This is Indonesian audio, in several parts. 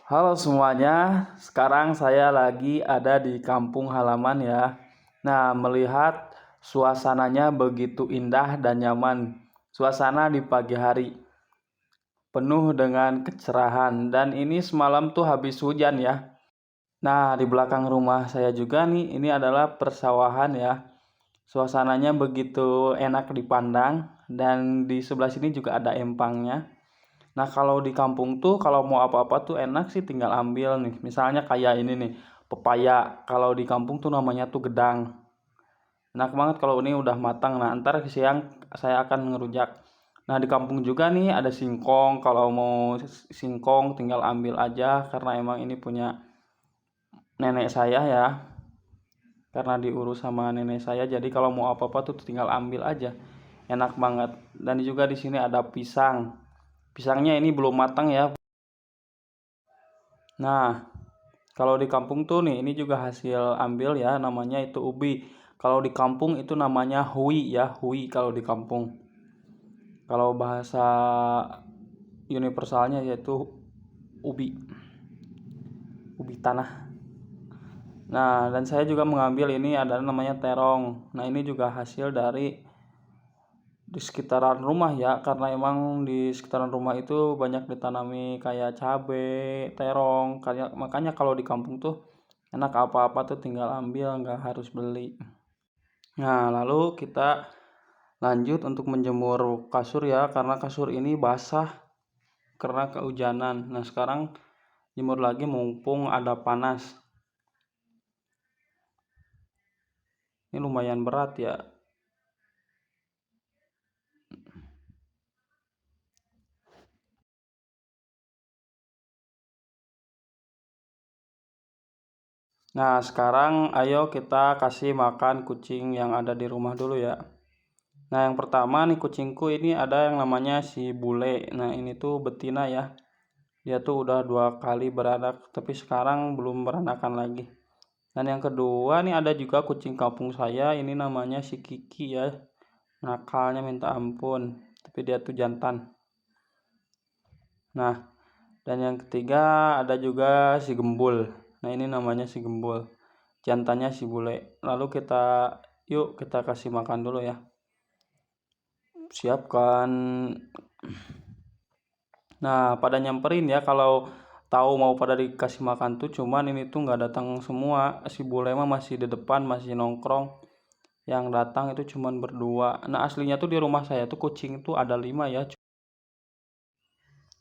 Halo semuanya, sekarang saya lagi ada di kampung halaman ya. Nah, melihat suasananya begitu indah dan nyaman. Suasana di pagi hari penuh dengan kecerahan dan ini semalam tuh habis hujan ya. Nah, di belakang rumah saya juga nih, ini adalah persawahan ya. Suasananya begitu enak dipandang dan di sebelah sini juga ada empangnya. Nah, kalau di kampung tuh kalau mau apa-apa tuh enak sih tinggal ambil nih. Misalnya kayak ini nih, pepaya. Kalau di kampung tuh namanya tuh gedang. Enak banget kalau ini udah matang. Nah, ntar siang saya akan ngerujak. Nah, di kampung juga nih ada singkong. Kalau mau singkong tinggal ambil aja karena emang ini punya nenek saya ya. Karena diurus sama nenek saya. Jadi kalau mau apa-apa tuh tinggal ambil aja. Enak banget. Dan juga di sini ada pisang. Pisangnya ini belum matang ya. Nah, kalau di kampung tuh nih, ini juga hasil ambil ya, namanya itu ubi. Kalau di kampung itu namanya hui ya, hui kalau di kampung. Kalau bahasa universalnya yaitu ubi, ubi tanah. Nah, dan saya juga mengambil ini adalah namanya terong. Nah, ini juga hasil dari di sekitaran rumah ya, karena emang di sekitaran rumah itu banyak ditanami kayak cabe, terong. Kayak makanya kalau di kampung tuh enak apa-apa tuh tinggal ambil, nggak harus beli. Nah, lalu kita lanjut untuk menjemur kasur ya, karena kasur ini basah karena kehujanan. Nah, sekarang jemur lagi mumpung ada panas. Ini lumayan berat ya. Nah, sekarang ayo kita kasih makan kucing yang ada di rumah dulu ya. Nah, yang pertama nih kucingku ini ada yang namanya si bule. Nah, ini tuh betina ya. Dia tuh udah 2 kali beranak, tapi sekarang belum beranakan lagi. Dan yang kedua nih ada juga kucing kampung saya, ini namanya si Kiki ya. Nakalnya minta ampun, tapi dia tuh jantan. Nah, dan yang ketiga ada juga si Gembul. Nah, ini namanya si Gembul. Jantannya si bule. Lalu kita kasih makan dulu ya. Siapkan. Nah, pada nyamperin ya kalau tahu mau pada dikasih makan tuh, cuman ini tuh nggak datang semua. Si bule mah masih di depan, masih nongkrong. Yang datang itu cuman berdua. Nah, aslinya tuh di rumah saya tuh kucing tuh ada 5 ya.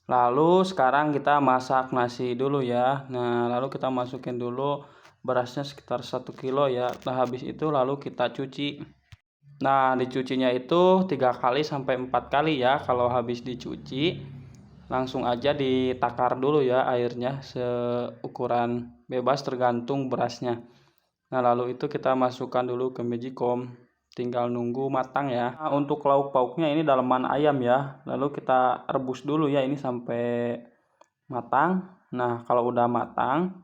Lalu sekarang kita masak nasi dulu ya. Nah, lalu kita masukin dulu berasnya sekitar 1 kilo ya. Nah, habis itu lalu kita cuci. Nah, dicucinya itu 3 kali sampai 4 kali ya. Kalau habis dicuci langsung aja ditakar dulu ya airnya seukuran bebas tergantung berasnya. Nah, lalu itu kita masukkan dulu ke magicom, tinggal nunggu matang ya. Nah, untuk lauk pauknya ini daleman ayam ya. Lalu kita rebus dulu ya ini sampai matang. Nah, kalau udah matang,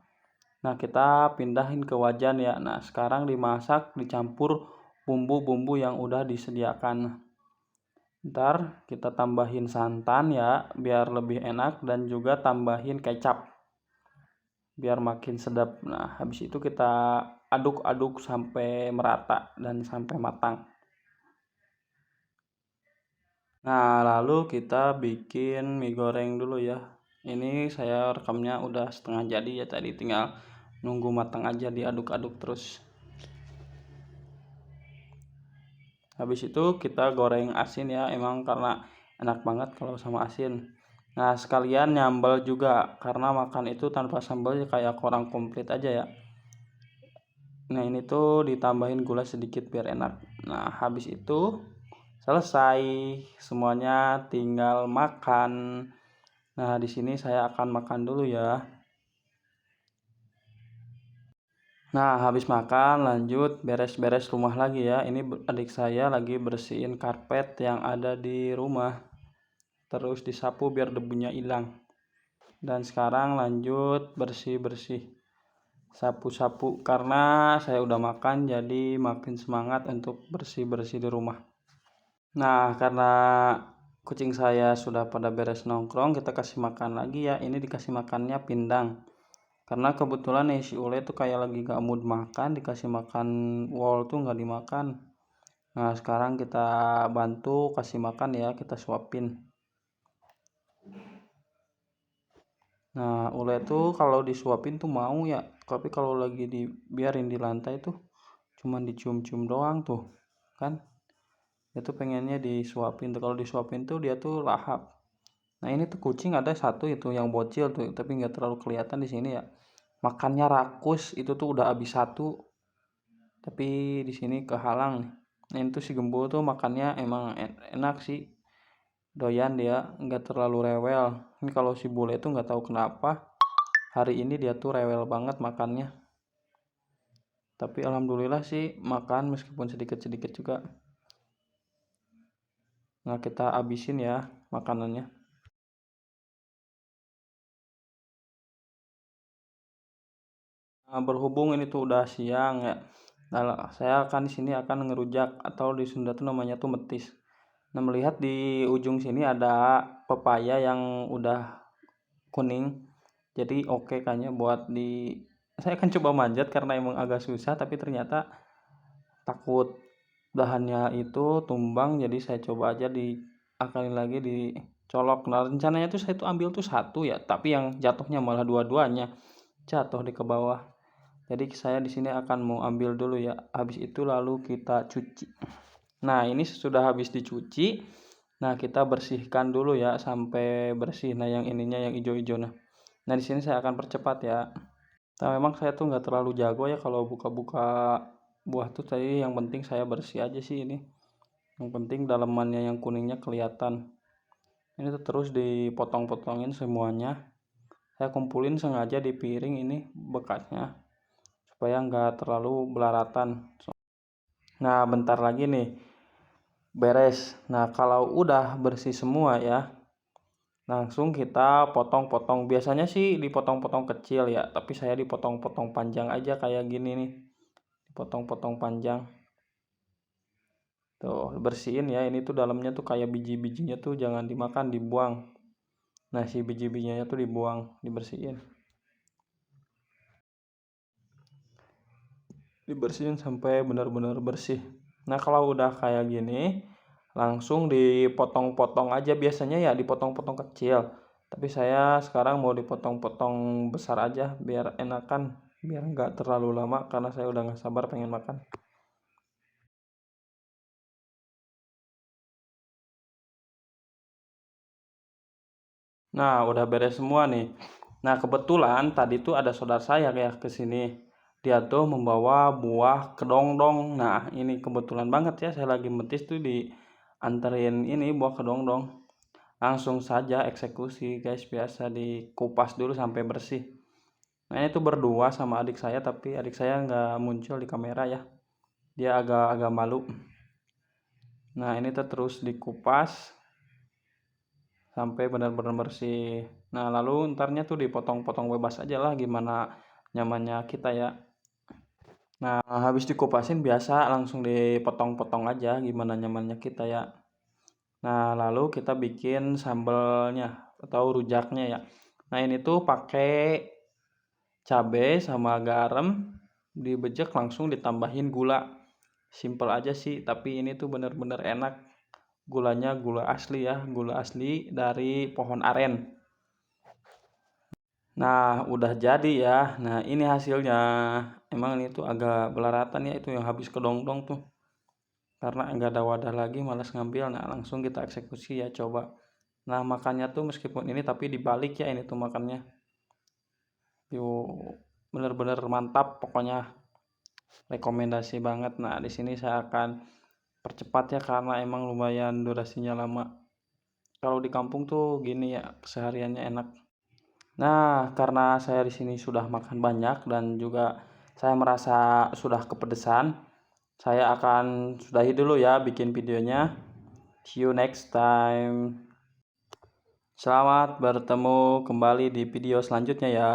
nah kita pindahin ke wajan ya. Nah, sekarang dimasak dicampur bumbu-bumbu yang udah disediakan. Ntar kita tambahin santan ya biar lebih enak dan juga tambahin kecap biar makin sedap. Nah, habis itu kita aduk-aduk sampai merata dan sampai matang. Nah, lalu kita bikin mie goreng dulu ya. Ini saya rekamnya udah setengah jadi ya, tadi tinggal nunggu matang aja, diaduk-aduk terus. Habis itu kita goreng asin ya, emang karena enak banget kalau sama asin. Nah, sekalian nyambal juga karena makan itu tanpa sambal ya kayak kurang komplit aja ya. Nah, ini tuh ditambahin gula sedikit biar enak. Nah, habis itu selesai semuanya tinggal makan. Nah, di sini saya akan makan dulu ya. Nah, habis makan lanjut beres-beres rumah lagi ya. Ini adik saya lagi bersihin karpet yang ada di rumah. Terus disapu biar debunya hilang. Dan sekarang lanjut bersih-bersih. Sapu-sapu karena saya udah makan jadi makin semangat untuk bersih-bersih di rumah. Nah, karena kucing saya sudah pada beres nongkrong, kita kasih makan lagi ya. Ini dikasih makannya pindang, karena kebetulan nih si Ule tuh kayak lagi gak mood makan, dikasih makan wol tuh gak dimakan. Nah sekarang kita bantu kasih makan ya, kita suapin. Nah Ule tuh kalau disuapin tuh mau ya, tapi kalau lagi dibiarin di lantai tuh cuman dicium-cium doang tuh kan. Dia tuh pengennya disuapin tuh, kalau disuapin tuh dia tuh lahap. Nah ini tuh kucing ada satu itu yang bocil tuh, tapi nggak terlalu kelihatan di sini ya. Makannya rakus, itu tuh udah habis satu, tapi di sini kehalang. Nah itu si Gembo tuh makannya emang enak sih, doyan dia, nggak terlalu rewel. Ini kalau si Bule tuh nggak tahu kenapa hari ini dia tuh rewel banget makannya. Tapi alhamdulillah sih makan meskipun sedikit-sedikit juga. Nah kita habisin ya makanannya. Nah, berhubung ini tuh udah siang ya. Nah, saya akan di sini akan ngerujak, atau di Sunda tuh namanya tuh metis. Nah, melihat di ujung sini ada pepaya yang udah kuning. Jadi oke kayaknya buat saya akan coba manjat karena emang agak susah, tapi ternyata takut dahannya itu tumbang, jadi saya coba aja diakalin lagi dicolok. Nah, rencananya tuh saya tuh ambil tuh satu ya, tapi yang jatuhnya malah dua-duanya jatuh ke bawah. Jadi saya di sini akan mau ambil dulu ya. Habis itu lalu kita cuci. Nah, ini sudah habis dicuci. Nah, kita bersihkan dulu ya sampai bersih. Nah, yang ininya yang hijau-hijau. Nah, di sini saya akan percepat ya. Nah, memang saya tuh nggak terlalu jago ya kalau buka-buka buah tuh. Tadi yang penting saya bersih aja sih ini. Yang penting dalamannya yang kuningnya kelihatan. Ini tuh terus dipotong-potongin semuanya. Saya kumpulin sengaja di piring ini bekasnya, supaya nggak terlalu belaratan. Nah bentar lagi nih beres. Nah kalau udah bersih semua ya, langsung kita potong-potong. Biasanya sih dipotong-potong kecil ya, tapi saya dipotong-potong panjang aja kayak gini nih, dipotong-potong panjang. Tuh bersihin ya, ini tuh dalamnya tuh kayak biji-bijinya tuh jangan dimakan, dibuang. Nah si biji-bijinya tuh dibuang, dibersihin. Dibersihin sampai benar-benar bersih. Nah kalau udah kayak gini langsung dipotong-potong aja, biasanya ya dipotong-potong kecil, tapi saya sekarang mau dipotong-potong besar aja biar enakan, biar nggak terlalu lama karena saya udah nggak sabar pengen makan. Nah udah beres semua nih. Nah kebetulan tadi tuh ada saudara saya kayak kesini, dia tuh membawa buah kedongdong. Nah ini kebetulan banget ya, saya lagi metis tuh dianterin ini buah kedongdong. Langsung saja eksekusi guys, biasa dikupas dulu sampai bersih. Nah ini tuh berdua sama adik saya, tapi adik saya nggak muncul di kamera ya, dia agak-agak malu. Nah ini tuh terus dikupas sampai benar-benar bersih. Nah lalu ntarnya tuh dipotong-potong bebas aja lah, gimana nyamannya kita ya. Nah habis dikupasin biasa langsung dipotong-potong aja gimana nyamannya kita ya. Nah lalu kita bikin sambelnya atau rujaknya ya. Nah ini tuh pakai cabai sama garam, dibejek langsung ditambahin gula. Simple aja sih, tapi ini tuh bener-bener enak. Gulanya gula asli ya, gula asli dari pohon aren. Nah udah jadi ya. Nah ini hasilnya. Emang ini tuh agak belaratan ya, itu yang habis kedongdong tuh, karena nggak ada wadah lagi malas ngambil. Nah langsung kita eksekusi ya, coba. Nah makannya tuh meskipun ini tapi dibalik ya, ini tuh makannya yuk, bener-bener mantap pokoknya, rekomendasi banget. Nah di sini saya akan percepat ya karena emang lumayan durasinya lama. Kalau di kampung tuh gini ya, kesehariannya enak. Nah karena saya di sini sudah makan banyak dan juga saya merasa sudah kepedesan, saya akan sudahi dulu ya bikin videonya. See you next time. Selamat bertemu kembali di video selanjutnya ya.